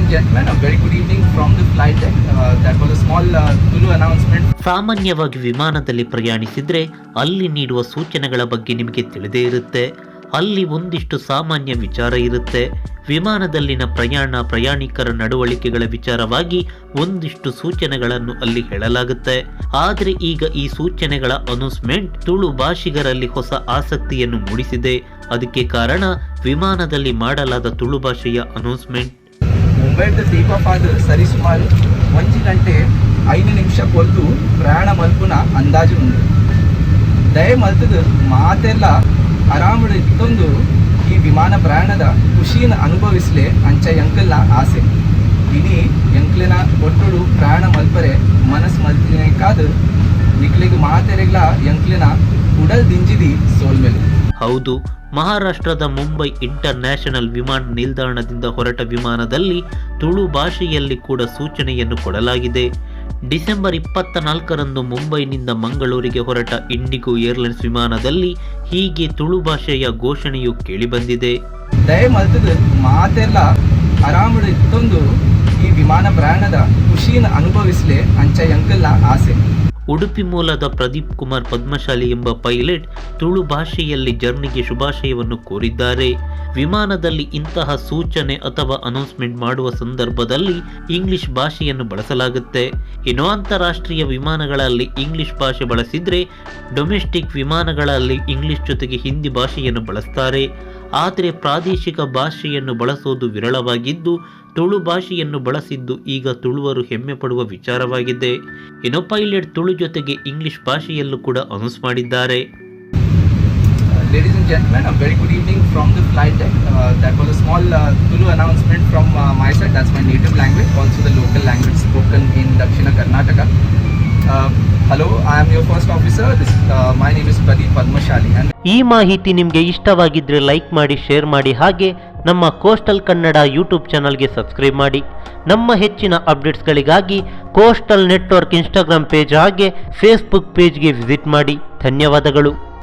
and gentlemen, a very good evening from the flight deck. That was a small Tulu announcement. ಸಾಮಾನ್ಯವಾಗಿ ವಿಮಾನದಲ್ಲಿ ಪ್ರಯಾಣಿಸಿದ್ರೆ ಅಲ್ಲಿ ನೀಡುವ ಸೂಚನೆಗಳ ಬಗ್ಗೆ ನಿಮಗೆ ತಿಳಿದೇ ಇರುತ್ತೆ. ಅಲ್ಲಿ ಒಂದಿಷ್ಟು ಸಾಮಾನ್ಯ ವಿಚಾರ ಇರುತ್ತೆ. ವಿಮಾನದಲ್ಲಿನ ಪ್ರಯಾಣಿಕರ ನಡವಳಿಕೆಗಳ ವಿಚಾರವಾಗಿ ಒಂದಿಷ್ಟು ಸೂಚನೆಗಳನ್ನು ಅಲ್ಲಿ ಹೇಳಲಾಗುತ್ತೆ. ಆದರೆ ಈಗ ಈ ಸೂಚನೆಗಳ ಅನೌನ್ಸ್ಮೆಂಟ್ ತುಳು ಭಾಷಿಗರಲ್ಲಿ ಹೊಸ ಆಸಕ್ತಿಯನ್ನು ಮೂಡಿಸಿದೆ. ಅದಕ್ಕೆ ಕಾರಣ ವಿಮಾನದಲ್ಲಿ ಮಾಡಲಾದ ತುಳು ಭಾಷೆಯ ಅನೌನ್ಸ್ಮೆಂಟ್. ಮುಂಬೈದ ಟೇಕ್ ಆಫ್ ಆದ ಸರಿಸುಮಾರು 1 ಗಂಟೆ 5 ನಿಮಿಷ ಕೊಲ್ದು ಪ್ರಯಾಣ ಮಲ್ಪುನ ಅಂದಾಜು ಉಂಟು. ದಯ ಮಲ್ತದ ಮಾತೆಲ್ಲ ಆರಾಮಡ್ ಇತ್ತೊಂದು ಈ ವಿಮಾನ ಪ್ರಯಾಣದ ಖುಷಿನ ಅನುಭವಿಸಲೇ ಅಂಚ ಎಂಕಲ್ನ ಆಸೆ. ಇಡೀ ಎಂಕ್ಲಿನ ಒಟ್ಟುಡು ಪ್ರಯಾಣ ಮಲ್ಪರೆ ಮನಸ್ಸು ಮಲ್ತಿನೇಕಾದ ನಿಕ್ಲಿಗೆ ಮಾತೆರೆಗ್ಲ ಎಂಕ್ಲಿನ ಉಡಲ್ ದಿಂಜಿದಿ ಸೋಲ್ಮೆಲು. ಹೌದು, ಮಹಾರಾಷ್ಟ್ರದ ಮುಂಬೈ ಇಂಟರ್ ನ್ಯಾಷನಲ್ ವಿಮಾನ ನಿಲ್ದಾಣದಿಂದ ಹೊರಟ ವಿಮಾನದಲ್ಲಿ ತುಳು ಭಾಷೆಯಲ್ಲಿ ಕೂಡ ಸೂಚನೆಯನ್ನು ಕೊಡಲಾಗಿದೆ. ಡಿಸೆಂಬರ್ 24ರಂದು ಮುಂಬೈನಿಂದ ಮಂಗಳೂರಿಗೆ ಹೊರಟ ಇಂಡಿಗೋ ಏರ್ಲೈನ್ಸ್ ವಿಮಾನದಲ್ಲಿ ಹೀಗೆ ತುಳು ಭಾಷೆಯ ಘೋಷಣೆಯು ಕೇಳಿಬಂದಿದೆ. ದಯ ಮಲ್ತದ ಮಾತೆಲ್ಲ ಆರಾಮಡ್ ಇತ್ತೊಂದು ಈ ವಿಮಾನ ಪ್ರಯಾಣದ ಖುಷಿನ ಅನುಭವಿಸಲೇ ಅಂಚ ಎಂಕಲ್ನ ಆಸೆ. ಉಡುಪಿ ಮೂಲದ ಪ್ರದೀಪ್ ಕುಮಾರ್ ಪದ್ಮಶಾಲಿ ಎಂಬ ಪೈಲಟ್ ತುಳು ಭಾಷೆಯಲ್ಲಿ ಜರ್ನಿಗೆ ಶುಭಾಶಯವನ್ನು ಕೋರಿದ್ದಾರೆ. ವಿಮಾನದಲ್ಲಿ ಇಂತಹ ಸೂಚನೆ ಅಥವಾ ಅನೌನ್ಸ್ಮೆಂಟ್ ಮಾಡುವ ಸಂದರ್ಭದಲ್ಲಿ ಇಂಗ್ಲಿಷ್ ಭಾಷೆಯನ್ನು ಬಳಸಲಾಗುತ್ತೆ. ಇನ್ನು ಅಂತಾರಾಷ್ಟ್ರೀಯ ವಿಮಾನಗಳಲ್ಲಿ ಇಂಗ್ಲಿಷ್ ಭಾಷೆ ಬಳಸಿದ್ರೆ ಡೊಮೆಸ್ಟಿಕ್ ವಿಮಾನಗಳಲ್ಲಿ ಇಂಗ್ಲಿಷ್ ಜೊತೆಗೆ ಹಿಂದಿ ಭಾಷೆಯನ್ನು ಬಳಸ್ತಾರೆ. ಆದರೆ ಪ್ರಾದೇಶಿಕ ಭಾಷೆಯನ್ನು ಬಳಸೋದು ವಿರಳವಾಗಿದ್ದು ತುಳು ಭಾಷೆಯನ್ನು ಬಳಸಿದ್ದು ಈಗ ತುಳುವರು ಹೆಮ್ಮೆ ಪಡುವ ವಿಚಾರವಾಗಿದೆ. ಇನ್ನು ಪೈಲಟ್ ತುಳು ಜೊತೆಗೆ ಇಂಗ್ಲಿಷ್ ಭಾಷೆಯಲ್ಲೂ ಕೂಡ ಅನೌನ್ಸ್ ಮಾಡಿದ್ದಾರೆ. Ladies and gentlemen, a very good evening from the flight deck. That was a small Tulu announcement from my side. That's my native language, also the local language spoken in Dakshina Karnataka. Hello, I am your first officer. My name is Pradeep Padmashali. ಈ ಮಾಹಿತಿ ನಿಮಗೆ ಇಷ್ಟವಾಗಿದ್ದರೆ like ಮಾಡಿ, share ಮಾಡಿ, ಹಾಗೆ ನಮ್ಮ coastal Kannada YouTube ಚಾನಲ್ಗೆ subscribe ಮಾಡಿ. ನಮ್ಮ ಹೆಚ್ಚಿನ ಅಪ್ಡೇಟ್ಸ್ಗಳಿಗಾಗಿ ಕೋಸ್ಟಲ್ ನೆಟ್ವರ್ಕ್ ಇನ್ಸ್ಟಾಗ್ರಾಮ್ ಪೇಜ್ ಹಾಗೆ ಫೇಸ್ಬುಕ್ ಪೇಜ್ಗೆ ವಿಸಿಟ್ ಮಾಡಿ. ಧನ್ಯವಾದಗಳು.